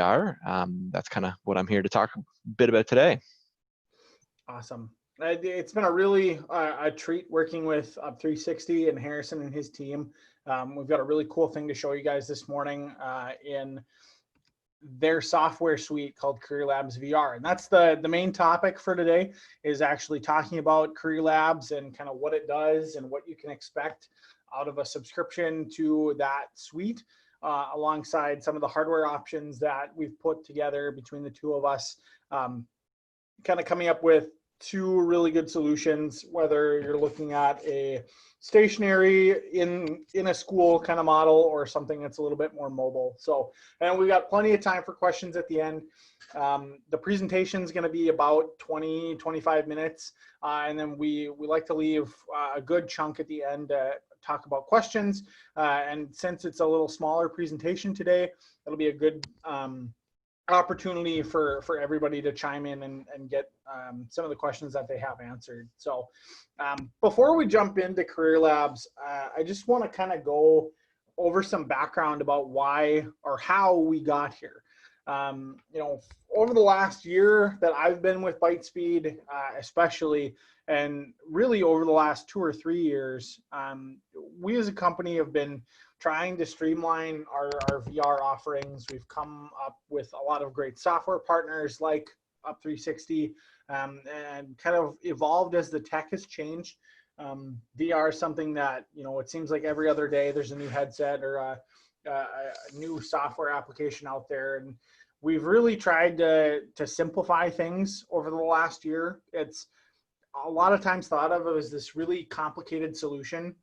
VR. That's kind of what I'm here to talk a bit about today. Awesome. It's been a really a treat working with Up360 and Harrison and his team. We've got a really cool thing to show you guys this morning in their software suite called CareerLabsVR. And that's the main topic for today, is actually talking about Career Labs and kind of what it does and what you can expect out of a subscription to that suite, alongside some of the hardware options that we've put together between the two of us, kind of coming up with two really good solutions, whether you're looking at a stationary in a school kind of model or something that's a little bit more mobile. So, and we've got plenty of time for questions at the end. The presentation is going to be about 20-25 minutes, and then we like to leave a good chunk at the end to talk about questions. And since it's a little smaller presentation today, it'll be a good opportunity for everybody to chime in and get some of the questions that they have answered. So before we jump into Career Labs, I just want to kind of go over some background about why or how we got here. Over the last year that I've been with ByteSpeed, especially, and really over the last 2 or 3 years, we as a company have been trying to streamline our VR offerings. We've come up with a lot of great software partners like Up360, and kind of evolved as the tech has changed. VR is something that, it seems like every other day there's a new headset or a new software application out there. And we've really tried to simplify things over the last year. It's a lot of times thought of as this really complicated solution.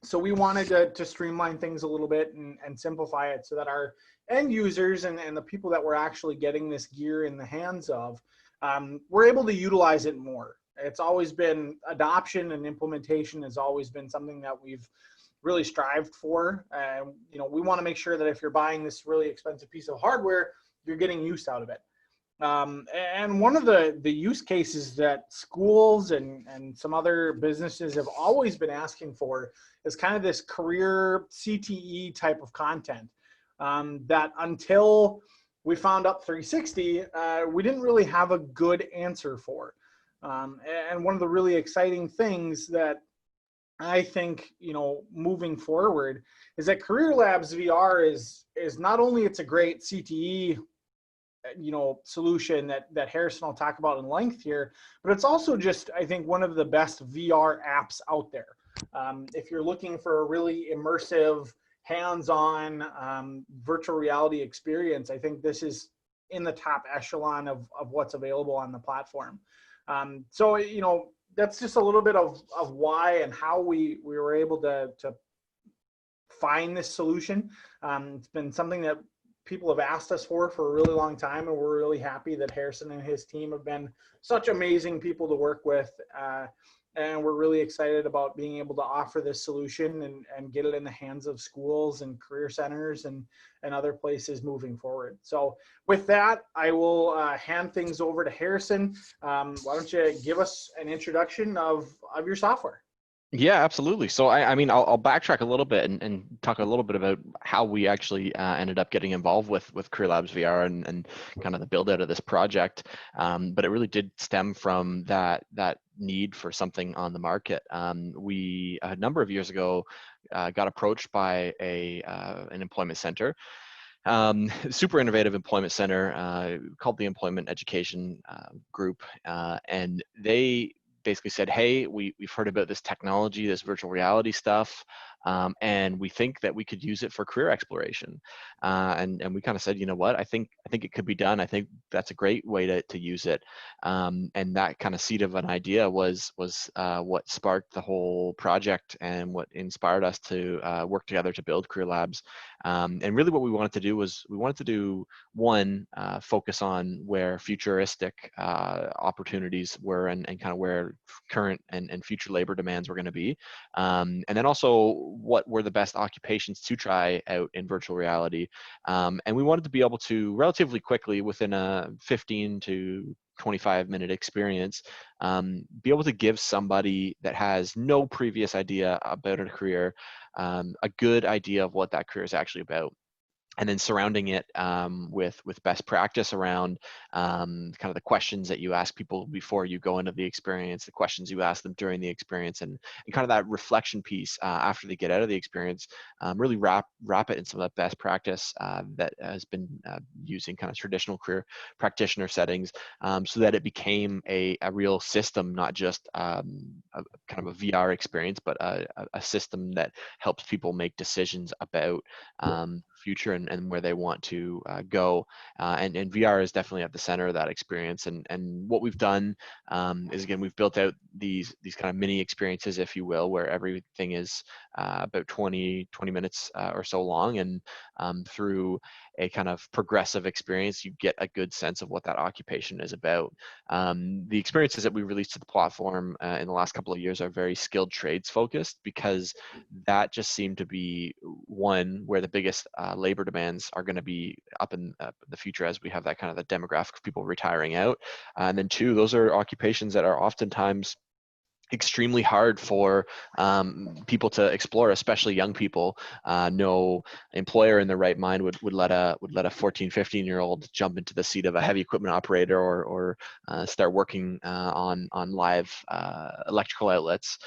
So we wanted to streamline things a little bit and simplify it so that our end users and the people that we're actually getting this gear in the hands of, we're able to utilize it more. It's always been adoption, and implementation has always been something that we've really strived for. We want to make sure that if you're buying this really expensive piece of hardware, you're getting use out of it. And one of the use cases that schools and some other businesses have always been asking for is kind of this career CTE type of content, that until we found Up360, we didn't really have a good answer for. And one of the really exciting things that I think, moving forward, is that Career Labs VR is not only it's a great CTE solution that Harrison will talk about in length here, but it's also just, I think, one of the best VR apps out there. If you're looking for a really immersive, hands-on virtual reality experience, I think this is in the top echelon of what's available on the platform. So, that's just a little bit of why and how we were able to find this solution. It's been something that people have asked us for a really long time, and we're really happy that Harrison and his team have been such amazing people to work with. And we're really excited about being able to offer this solution and get it in the hands of schools and career centers and other places moving forward. So with that, I will hand things over to Harrison. Why don't you give us an introduction of your software? Yeah, absolutely. So I'll backtrack a little bit and talk a little bit about how we actually ended up getting involved with CareerLabsVR and kind of the build out of this project. But it really did stem from that need for something on the market. We a number of years ago got approached by an employment center, super innovative employment center called the Employment Education Group, and they basically said, hey, we've heard about this technology, this virtual reality stuff, and we think that we could use it for career exploration. And we kind of said, you know what, I think it could be done. I think that's a great way to use it. And that kind of seed of an idea was what sparked the whole project and what inspired us to work together to build Career Labs. And really what we wanted to do was one, focus on where futuristic opportunities were and kind of where current and future labor demands were going to be. And then also what were the best occupations to try out in virtual reality. And we wanted to be able to relatively quickly, within a 15 to 25-minute experience, be able to give somebody that has no previous idea about a career a good idea of what that career is actually about. and then surrounding it with best practice around kind of the questions that you ask people before you go into the experience, the questions you ask them during the experience, and kind of that reflection piece after they get out of the experience. Really wrap it in some of the best practice that has been using kind of traditional career practitioner settings, so that it became a real system, not just kind of a VR experience, but a system that helps people make decisions about future and where they want to go. And VR is definitely at the center of that experience. And what we've done is, again, we've built out these kind of mini experiences, if you will, where everything is about 20 minutes or so long. And through a kind of progressive experience, you get a good sense of what that occupation is about. The experiences that we released to the platform in the last couple of years are very skilled trades focused, because that just seemed to be one where the biggest labor demands are going to be up in the future, as we have that kind of the demographic of people retiring out. And then two, those are occupations that are oftentimes extremely hard for people to explore, especially young people. No employer in their right mind would let a 14, 15-year-old jump into the seat of a heavy equipment operator or start working on live electrical outlets.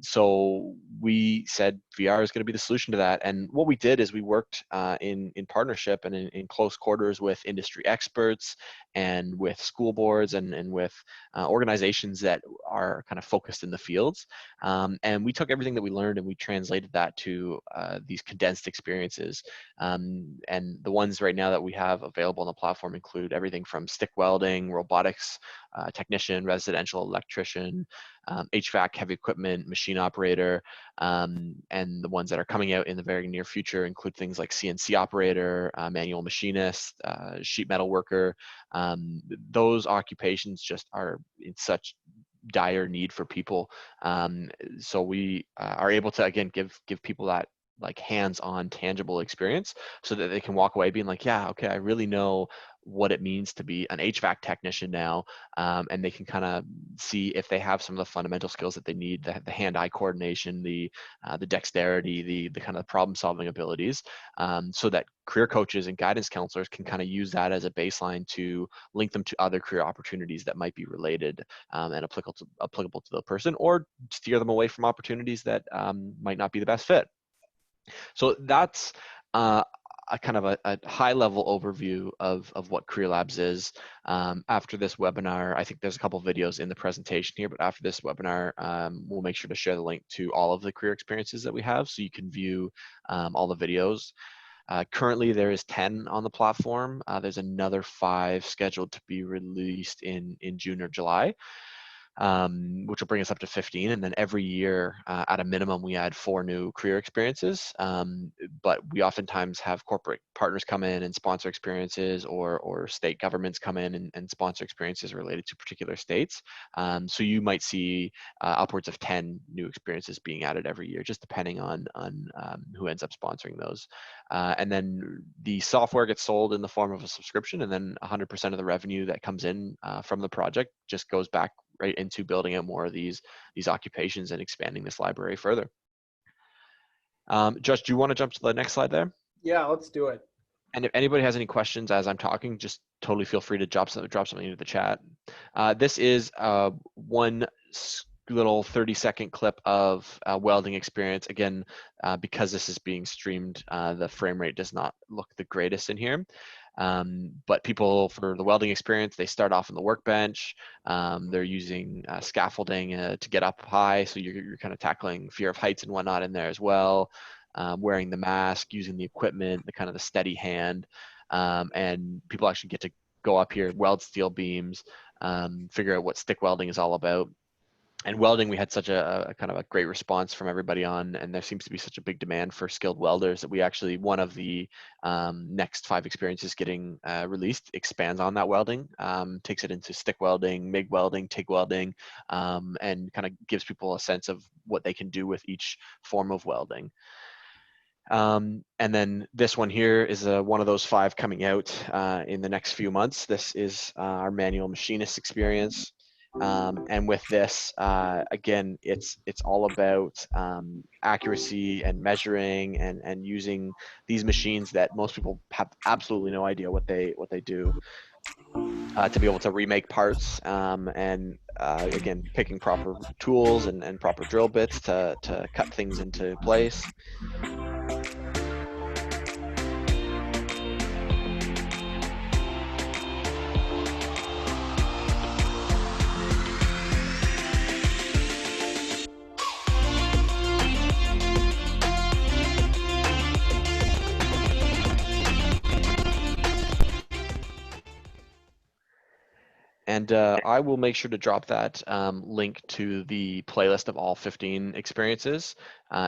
So we said VR is going to be the solution to that. And what we did is we worked in partnership and in close quarters with industry experts and with school boards and with organizations that are kind of focused in the fields. And we took everything that we learned and we translated that to these condensed experiences. And the ones right now that we have available on the platform include everything from stick welding, robotics technician, residential electrician, HVAC, heavy equipment, machine operator, and the ones that are coming out in the very near future include things like CNC operator, manual machinist, sheet metal worker. Those occupations just are in such dire need for people. So we are able to, again, give people that like hands-on tangible experience so that they can walk away being like, yeah, okay, I really know what it means to be an HVAC technician now, and they can kind of see if they have some of the fundamental skills that they need, the hand-eye coordination, the dexterity, the kind of problem-solving abilities, so that career coaches and guidance counselors can kind of use that as a baseline to link them to other career opportunities that might be related and applicable to the person, or steer them away from opportunities that might not be the best fit. So that's a kind of a high-level overview of what Career Labs is. After this webinar, I think there's a couple of videos in the presentation here, but after this webinar, we'll make sure to share the link to all of the career experiences that we have, so you can view all the videos. Currently, there is 10 on the platform. There's another 5 scheduled to be released in June or July. Which will bring us up to 15. And then every year, at a minimum, we add 4 new career experiences. But we oftentimes have corporate partners come in and sponsor experiences, or state governments come in and sponsor experiences related to particular states. So you might see upwards of 10 new experiences being added every year, just depending on who ends up sponsoring those. And then the software gets sold in the form of a subscription, and then 100% of the revenue that comes in from the project just goes back right into building out more of these occupations and expanding this library further. Josh, do you want to jump to the next slide there? Yeah, let's do it. And if anybody has any questions as I'm talking, just totally feel free to drop something into the chat. This is one little 30-second clip of welding experience. Again, because this is being streamed, the frame rate does not look the greatest in here. But people, for the welding experience, they start off on the workbench. They're using scaffolding to get up high, so you're kind of tackling fear of heights and whatnot in there as well. Wearing the mask, using the equipment, the kind of the steady hand, and people actually get to go up here, weld steel beams, figure out what stick welding is all about. And welding, we had such a kind of a great response from everybody on, and there seems to be such a big demand for skilled welders that we actually, one of the next 5 experiences getting released expands on that welding, takes it into stick welding, MIG welding, TIG welding, and kind of gives people a sense of what they can do with each form of welding. And then this one here is one of those 5 coming out in the next few months. This is our manual machinist experience. And with this, again, it's all about accuracy and measuring and using these machines that most people have absolutely no idea what they do, to be able to remake parts, and again, picking proper tools and proper drill bits to cut things into place. And I will make sure to drop that link to the playlist of all 15 experiences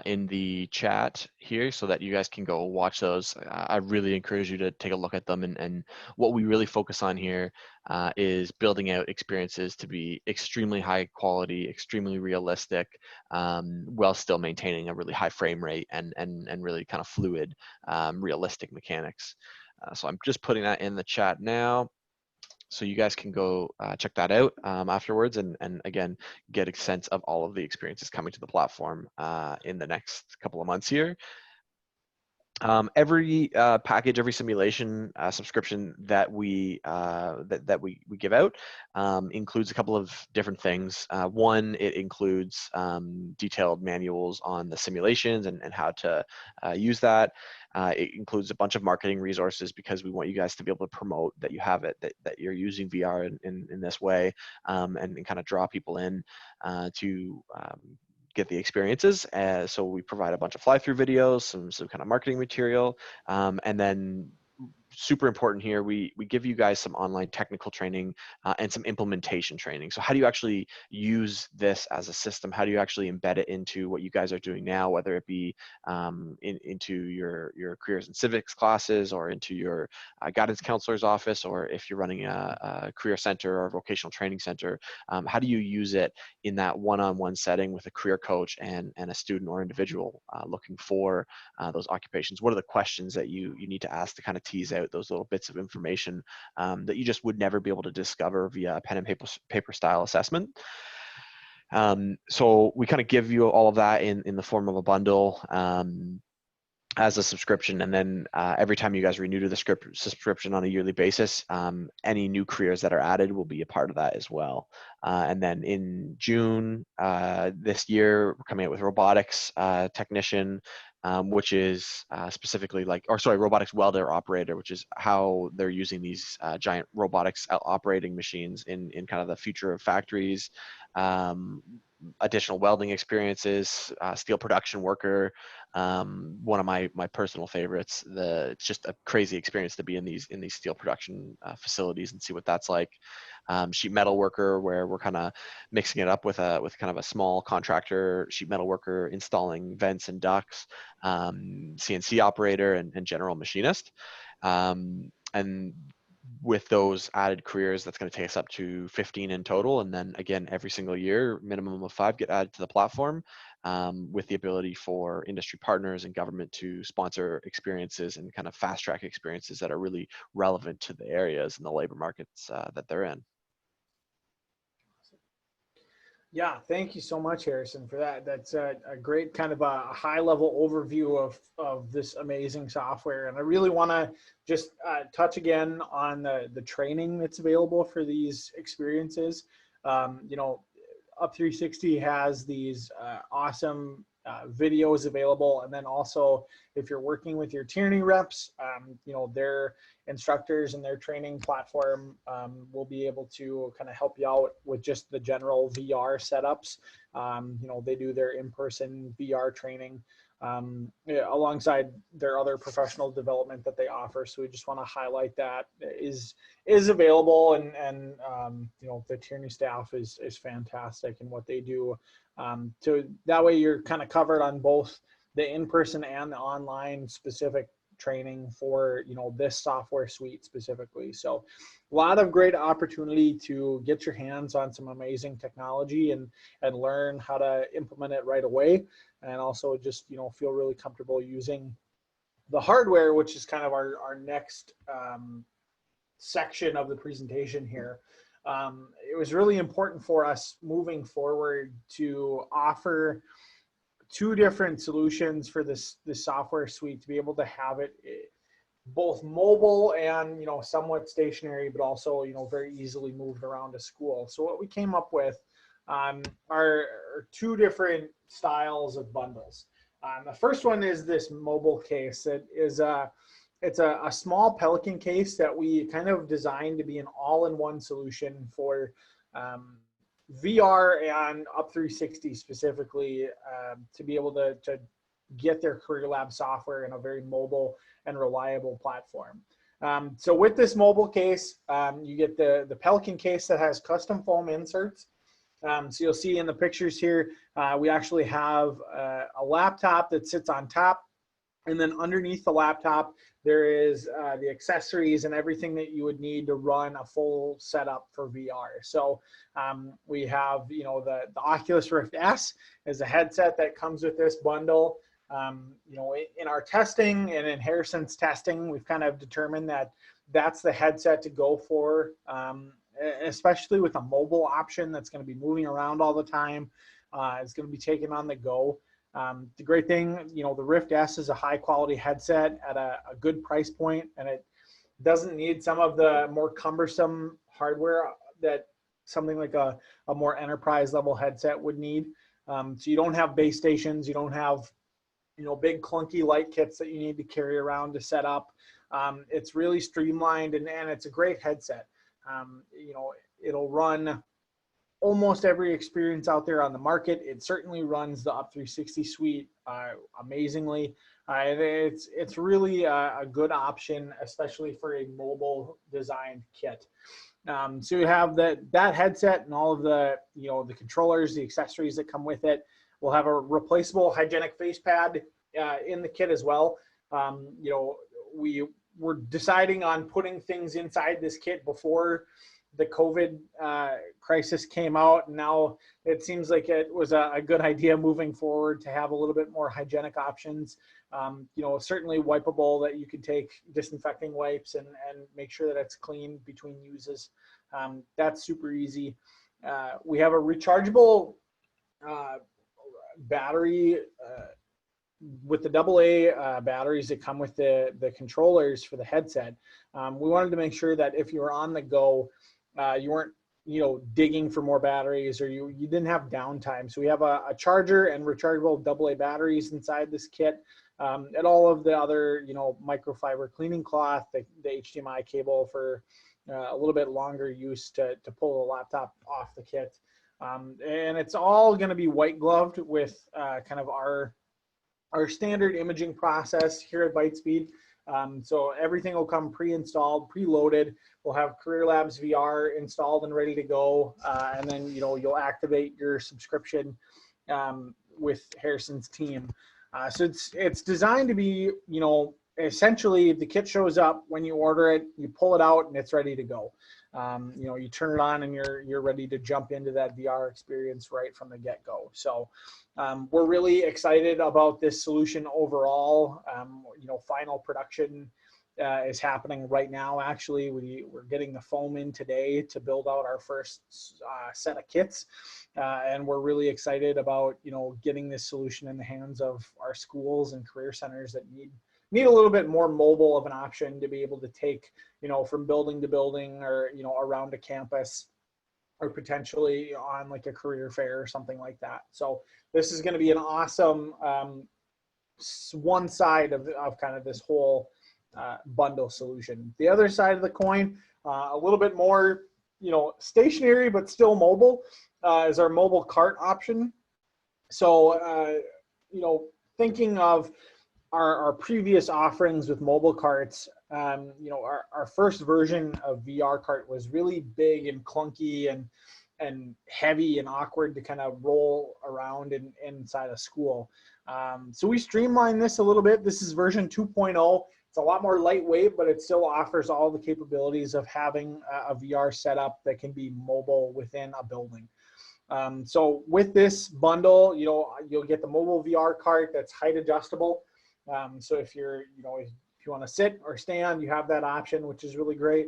in the chat here so that you guys can go watch those. I really encourage you to take a look at them. And what we really focus on here is building out experiences to be extremely high quality, extremely realistic, while still maintaining a really high frame rate and really kind of fluid, realistic mechanics. So I'm just putting that in the chat now, so you guys can go check that out afterwards, and again, get a sense of all of the experiences coming to the platform in the next couple of months here. Every package, every simulation subscription that we give out includes a couple of different things. One, it includes detailed manuals on the simulations and how to use that. It includes a bunch of marketing resources because we want you guys to be able to promote that you have it, that you're using VR in this way, and kind of draw people in to get the experiences. So we provide a bunch of fly-through videos, some kind of marketing material, and then super important here, we give you guys some online technical training and some implementation training. So how do you actually use this as a system? How do you actually embed it into what you guys are doing now, whether it be into your careers and civics classes, or into your guidance counselor's office, or if you're running a career center or a vocational training center? How do you use it in that one-on-one setting with a career coach and a student or individual looking for those occupations? What are the questions that you need to ask to kind of tease out those little bits of information that you just would never be able to discover via a pen and paper style assessment? So we kind of give you all of that in the form of a bundle as a subscription, and then every time you guys renew to the subscription on a yearly basis, any new careers that are added will be a part of that as well. And then in June this year, we're coming out with robotics technician, which is specifically robotics welder operator, which is how they're using these giant robotics operating machines in kind of the future of factories. Additional welding experiences, steel production worker, one of my personal favorites. It's just a crazy experience to be in these steel production facilities and see what that's like. Sheet metal worker, where we're kind of mixing it up with kind of a small contractor sheet metal worker installing vents and ducts, CNC operator, and general machinist. And with those added careers, that's going to take us up to 15 in total. And then again, every single year, minimum of 5 get added to the platform, with the ability for industry partners and government to sponsor experiences and kind of fast track experiences that are really relevant to the areas and the labor markets that they're in. Yeah, thank you so much, Harrison, for that. That's a great kind of a high-level overview of this amazing software. And I really want to just touch again on the training that's available for these experiences. You know, Up360 has these awesome videos available, and then also if you're working with your Tierney reps, you know, their instructors and their training platform will be able to kind of help you out with just the general VR setups. You know, they do their in-person VR training alongside their other professional development that they offer. So we just want to highlight that is available, and you know, the Tierney staff is fantastic in what they do. So that way you're kind of covered on both the in-person and the online specific training for, you know, this software suite specifically. So a lot of great opportunity to get your hands on some amazing technology and learn how to implement it right away, and also just, you know, feel really comfortable using the hardware, which is kind of our next section of the presentation here. it was really important for us moving forward to offer two different solutions for this software suite, to be able to have it both mobile and, you know, somewhat stationary, but also, you know, very easily moved around to school. So what we came up with are two different styles of bundles. The first one is this mobile case. It is it's a small Pelican case that we kind of designed to be an all-in-one solution for VR and Up360 specifically, to be able to get their Career Lab software in a very mobile and reliable platform. So with this mobile case, you get the Pelican case that has custom foam inserts. So you'll see in the pictures here, we actually have a laptop that sits on top, and then underneath the laptop, there is the accessories and everything that you would need to run a full setup for VR. So we have, you know, the Oculus Rift S is a headset that comes with this bundle. You know, in our testing and in Harrison's testing, we've kind of determined that that's the headset to go for, especially with a mobile option that's going to be moving around all the time. It's going to be taken on the go. The great thing, you know, the Rift S is a high quality headset at a good price point, and it doesn't need some of the more cumbersome hardware that something like a more enterprise level headset would need. So you don't have base stations, you don't have, you know, big clunky light kits that you need to carry around to set up. It's really streamlined, and it's a great headset. You know, it'll run almost every experience out there on the market. It certainly runs the Up360 suite amazingly. And it's really a good option, especially for a mobile designed kit. So you have that headset and all of the, you know, the controllers, the accessories that come with it. We'll have a replaceable hygienic face pad in the kit as well. You know, we were deciding on putting things inside this kit before the COVID crisis came out. And now it seems like it was a good idea moving forward to have a little bit more hygienic options. You know, certainly wipeable, that you could take disinfecting wipes and make sure that it's clean between uses. That's super easy. We have a rechargeable battery with the AA batteries that come with the controllers for the headset. We wanted to make sure that if you were on the go, you weren't, you know, digging for more batteries, or you didn't have downtime. So we have a charger and rechargeable AA batteries inside this kit, and all of the other, you know, microfiber cleaning cloth, the HDMI cable for a little bit longer use to pull the laptop off the kit. And it's all going to be white gloved with kind of our standard imaging process here at ByteSpeed. So everything will come pre-installed, preloaded. We'll have CareerLabsVR installed and ready to go. And then, you know, you'll activate your subscription with Harrison's team. So it's designed to be, you know, essentially the kit shows up when you order it, you pull it out and it's ready to go. You know, you turn it on and you're ready to jump into that VR experience right from the get-go. So we're really excited about this solution overall. You know, final production is happening right now. Actually, we're getting the foam in today to build out our first set of kits. And we're really excited about, you know, getting this solution in the hands of our schools and career centers that need a little bit more mobile of an option to be able to take, you know, from building to building, or, you know, around a campus, or potentially on like a career fair or something like that. So this is going to be an awesome one side of kind of this whole bundle solution. The other side of the coin, a little bit more, you know, stationary but still mobile, is our mobile cart option. So you know, thinking of our previous offerings with mobile carts, you know, our first version of VR cart was really big and clunky and heavy and awkward to kind of roll around inside a school. So we streamlined this a little bit. This is version 2.0. It's a lot more lightweight, but it still offers all the capabilities of having a VR setup that can be mobile within a building. So with this bundle, you know, you'll get the mobile VR cart that's height adjustable. So if you're, you know, if you want to sit or stand, you have that option, which is really great.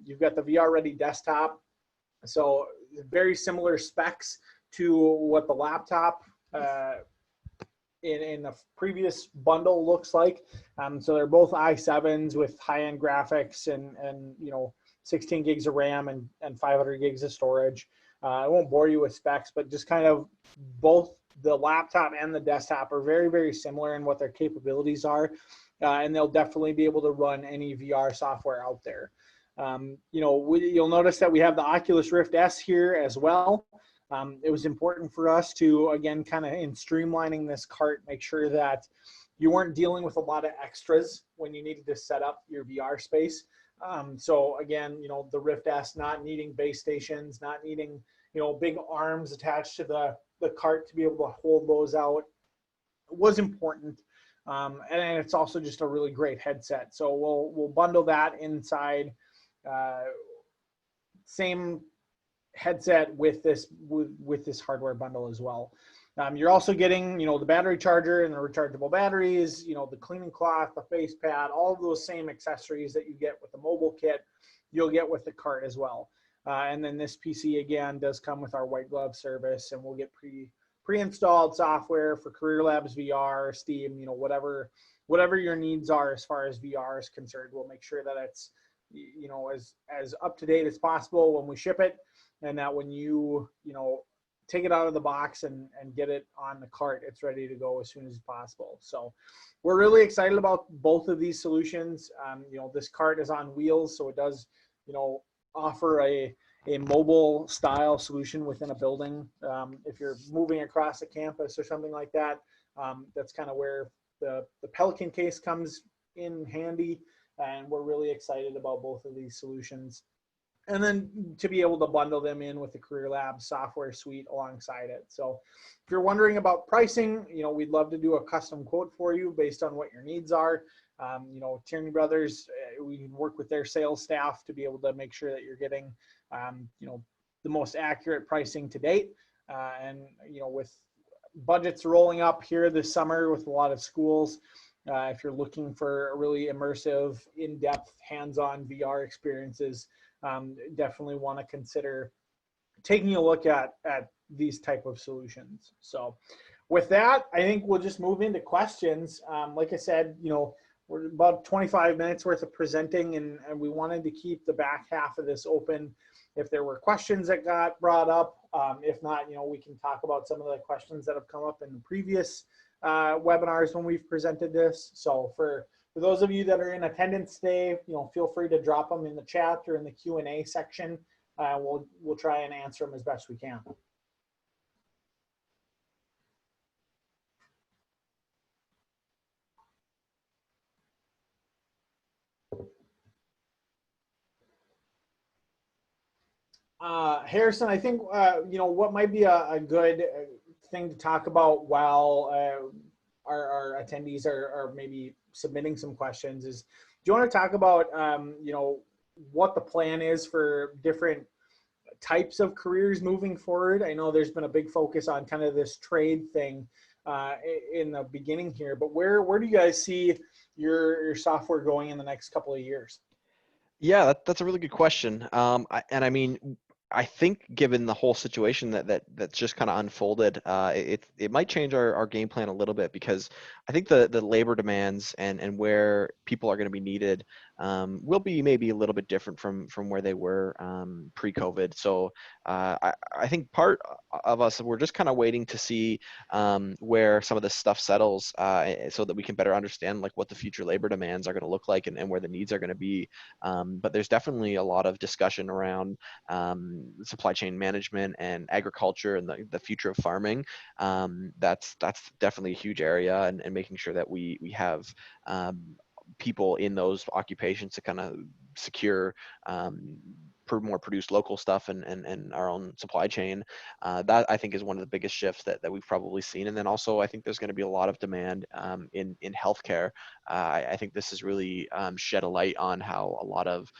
You've got the VR ready desktop So very similar specs to what the laptop in the previous bundle looks like. So they're both i7s with high-end graphics and 16 gigs of RAM and 500 gigs of storage. I won't bore you with specs, but just kind of both the laptop and the desktop are very, very similar in what their capabilities are. And they'll definitely be able to run any VR software out there. You'll notice that we have the Oculus Rift S here as well. It was important for us to, again, kind of in streamlining this cart, make sure that you weren't dealing with a lot of extras when you needed to set up your VR space. So again, the Rift S not needing base stations, not needing, big arms attached to the cart to be able to hold those out was important. And it's also just a really great headset. So we'll bundle that inside, same headset with this hardware bundle as well. You're also getting, the battery charger and the rechargeable batteries, the cleaning cloth, the face pad, all of those same accessories that you get with the mobile kit, you'll get with the cart as well. And then this PC again does come with our white glove service, and we'll get pre-installed software for CareerLabsVR, Steam, whatever your needs are as far as VR is concerned. We'll make sure that it's, as up to date as possible when we ship it, and that when you take it out of the box and get it on the cart, it's ready to go as soon as possible. So we're really excited about both of these solutions. This cart is on wheels, so it does, offer a mobile style solution within a building. If you're moving across a campus or something like that, that's kind of where the Pelican case comes in handy. And we're really excited about both of these solutions. And then to be able to bundle them in with the CareerLabs software suite alongside it. So if you're wondering about pricing, we'd love to do a custom quote for you based on what your needs are. Tierney Brothers, we can work with their sales staff to be able to make sure that you're getting, the most accurate pricing to date. And with budgets rolling up here this summer with a lot of schools, if you're looking for a really immersive, in-depth, hands-on VR experiences, definitely want to consider taking a look at these type of solutions. So with that, I think we'll just move into questions. Like I said, we're about 25 minutes worth of presenting, and we wanted to keep the back half of this open if there were questions that got brought up. If not, we can talk about some of the questions that have come up in the previous webinars when we've presented this. So for those of you that are in attendance today, feel free to drop them in the chat or in the Q&A section. We'll try and answer them as best we can. Harrison, I think what might be a good thing to talk about while our attendees are maybe submitting some questions is, do you want to talk about what the plan is for different types of careers moving forward? I know there's been a big focus on kind of this trade thing in the beginning here, but where do you guys see your software going in the next couple of years? Yeah, that's a really good question. I mean, I think given the whole situation that's just kind of unfolded, it might change our game plan a little bit, because I think the labor demands and where people are going to be needed will be maybe a little bit different from where they were pre-COVID. So I think part of us, we're just kind of waiting to see where some of this stuff settles, so that we can better understand like what the future labor demands are going to look like and where the needs are going to be. But there's definitely a lot of discussion around supply chain management and agriculture and the future of farming. That's definitely a huge area, and making sure that we have people in those occupations to kind of secure more produced local stuff and our own supply chain. That I think is one of the biggest shifts that we've probably seen. And then also I think there's going to be a lot of demand in healthcare. I think this has really shed a light on how a lot of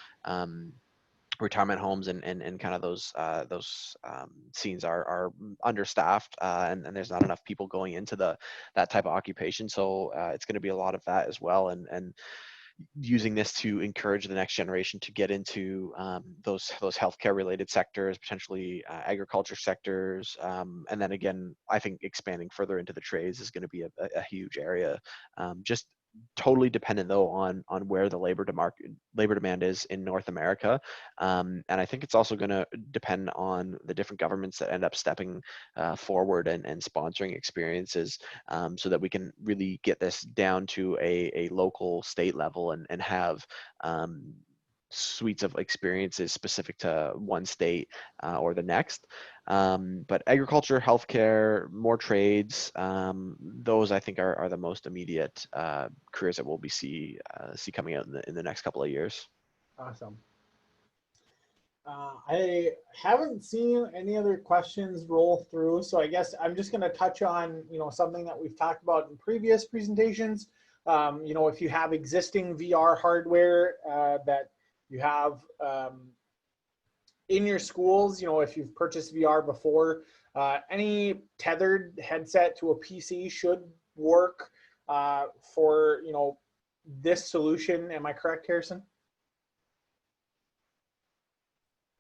retirement homes and kind of those scenes are understaffed, and there's not enough people going into that type of occupation. So it's going to be a lot of that as well. And using this to encourage the next generation to get into those healthcare related sectors, potentially agriculture sectors, and then again, I think expanding further into the trades is going to be a huge area. Just totally dependent though on where the labor demand is in North America, and I think it's also going to depend on the different governments that end up stepping forward and sponsoring experiences, so that we can really get this down to a local state level and have suites of experiences specific to one state or the next. But agriculture, healthcare, more trades, those I think are the most immediate careers that we'll be see coming out in the next couple of years. Awesome. I haven't seen any other questions roll through, so I guess I'm just going to touch on, something that we've talked about in previous presentations. If you have existing VR hardware that you have in your schools, if you've purchased VR before, any tethered headset to a PC should work for, this solution. Am I correct, Harrison?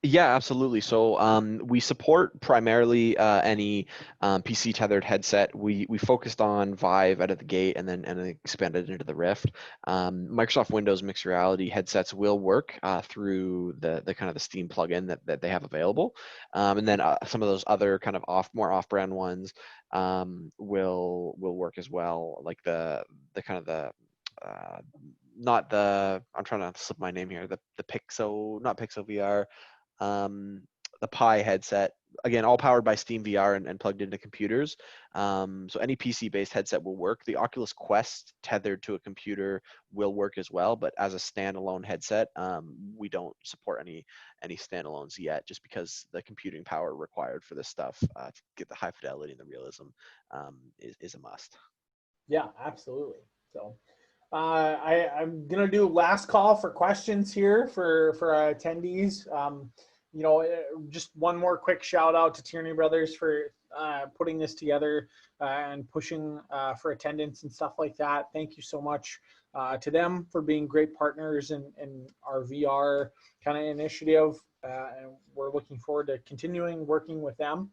Yeah, absolutely. So we support primarily any PC tethered headset. We focused on Vive out of the gate and then expanded into the Rift. Microsoft Windows mixed reality headsets will work through the kind of the Steam plugin that they have available, and then some of those other kind of more off-brand ones will work as well, like the kind of the not the, I'm trying to slip my name here, the Pixel, not Pixel VR. The Pi headset, again, all powered by Steam VR and plugged into computers. So any PC-based headset will work. The Oculus Quest tethered to a computer will work as well, but as a standalone headset, we don't support any standalones yet, just because the computing power required for this stuff to get the high fidelity and the realism is a must. Yeah, absolutely. So I'm going to do last call for questions here for our attendees. Just one more quick shout out to Tierney Brothers for putting this together and pushing for attendance and stuff like that. Thank you so much to them for being great partners in our VR kind of initiative. And we're looking forward to continuing working with them.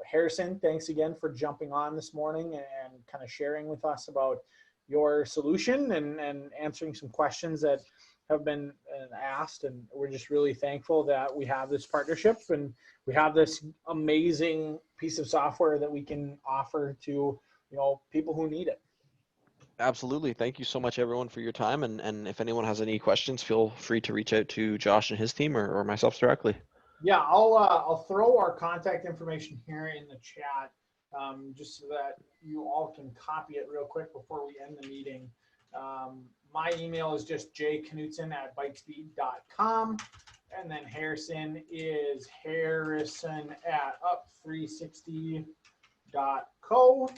Harrison, thanks again for jumping on this morning and kind of sharing with us about your solution and answering some questions that have been asked. And we're just really thankful that we have this partnership and we have this amazing piece of software that we can offer to people who need it. Absolutely. Thank you so much, everyone, for your time. And if anyone has any questions, feel free to reach out to Josh and his team or myself directly. Yeah, I'll throw our contact information here in the chat, just so that you all can copy it real quick before we end the meeting. My email is just jknutson@bytespeed.com, and then Harrison is harrison@up360.co.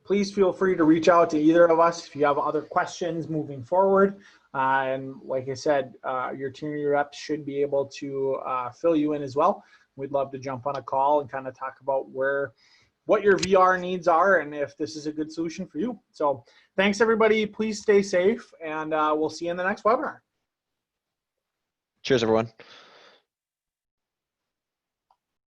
Please feel free to reach out to either of us if you have other questions moving forward. And like I said, your Tierney reps should be able to fill you in as well. We'd love to jump on a call and kind of talk about what your VR needs are and if this is a good solution for you. So thanks, everybody. Please stay safe, and we'll see you in the next webinar. Cheers, everyone.